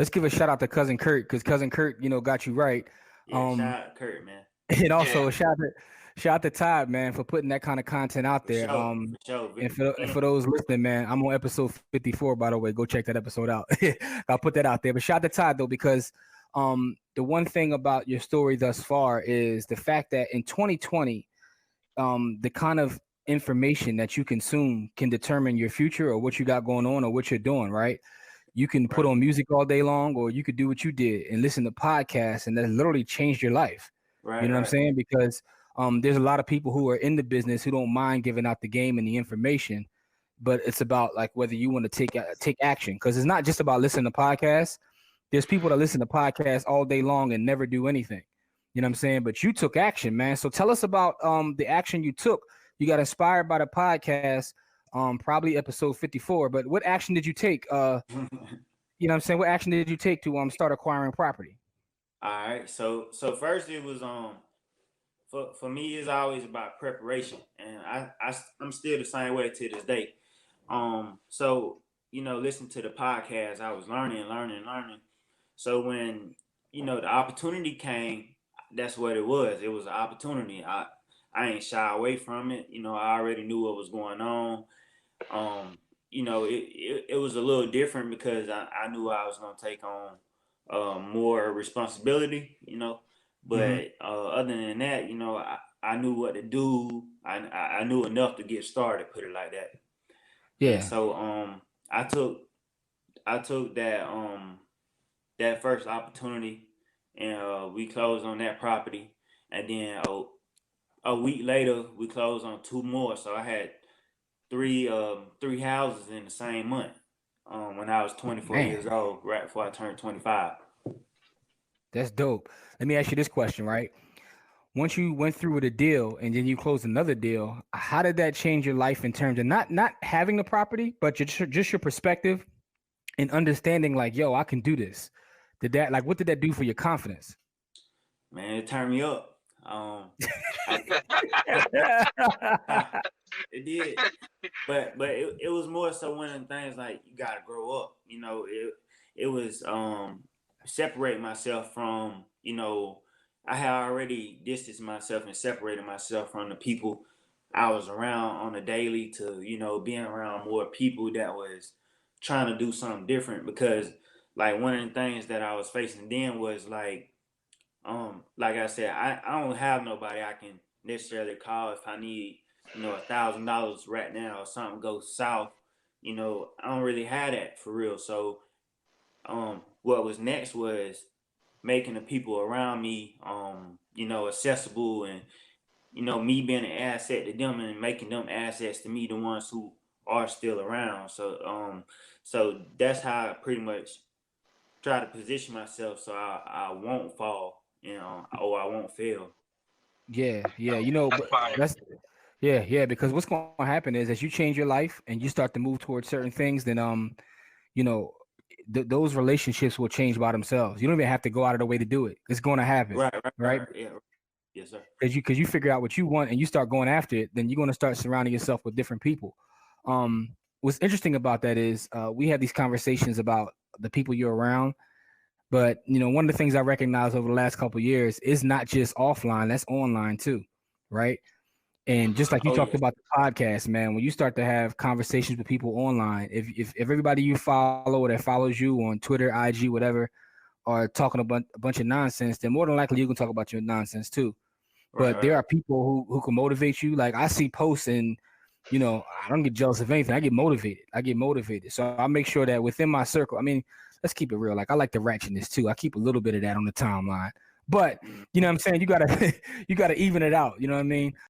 let's give a shout out to Cousin Kurt, because Cousin Kurt, got you right. Yeah, shout out to Kurt, man. And Yeah. also shout out to Todd, man, for putting that kind of content out For there. sure, for sure. And for those listening, man, I'm on episode 54, by the way. Go check that episode out. I'll put that out there. But shout out to Todd though, because the one thing about your story thus far is the fact that in 2020, the kind of information that you consume can determine your future or what you got going on or what you're doing, right? You can put on music all day long, or you could do what you did and listen to podcasts, and that literally changed your life. Right, You know what I'm right. saying? Because there's a lot of people who are in the business who don't mind giving out the game and the information, but it's about like whether you want to take action. Because it's not just about listening to podcasts. There's people that listen to podcasts all day long and never do anything. You know what I'm saying? But you took action, man. So tell us about the action you took. You got inspired by the podcast, probably episode 54. But what action did you take? You know what I'm saying? What action did you take to start acquiring property? All right. So first it was for me it's always about preparation, and I'm still the same way to this day. So listen to the podcast, I was learning. So when the opportunity came, that's what it was. It was an opportunity. I ain't shy away from it. I already knew what was going on. It was a little different because I knew I was gonna take on more responsibility. But other than that, I knew what to do. I knew enough to get started. Put it like that. Yeah. And so I took that first opportunity, and we closed on that property, and then a week later we closed on two more. So I had three houses in the same month when I was 24 years old, right before I turned 25. That's dope. Let me ask you this question, right? Once you went through with a deal and then you closed another deal, how did that change your life in terms of not having the property, but just your perspective and understanding like, yo, I can do this? What did that do for your confidence? Man, it turned me up. It did, but it was more so one of the things like you gotta grow up. It was separate myself from I had already distanced myself and separated myself from the people I was around on a daily to being around more people that was trying to do something different, because like one of the things that I was facing then was like I said, I don't have nobody I can necessarily call if I need $1,000 right now or something goes south. I don't really have that for real. So what was next was making the people around me accessible, and me being an asset to them and making them assets to me, the ones who are still around. So that's how I pretty much try to position myself so I won't fall, or I won't fail. Yeah, That's but fire. because what's going to happen is as you change your life and you start to move towards certain things, then you know, those relationships will change by themselves. You don't even have to go out of the way to do it. It's going to happen, right? Yeah. Yes, sir. Because you figure out what you want and you start going after it, then you're going to start surrounding yourself with different people. What's interesting about that is we have these conversations about the people you're around, but one of the things I recognize over the last couple of years is not just offline, that's online too, right? And just like you talked about the podcast, man, when you start to have conversations with people online, if everybody you follow or that follows you on Twitter, IG, whatever, are talking about a bunch of nonsense, then more than likely you can talk about your nonsense too. But there are people who can motivate you. Like I see posts and, I don't get jealous of anything. I get motivated. So I make sure that within my circle, I mean, let's keep it real. Like I like the ratchetness too. I keep a little bit of that on the timeline. But you know what I'm saying? You gotta even it out. You know what I mean?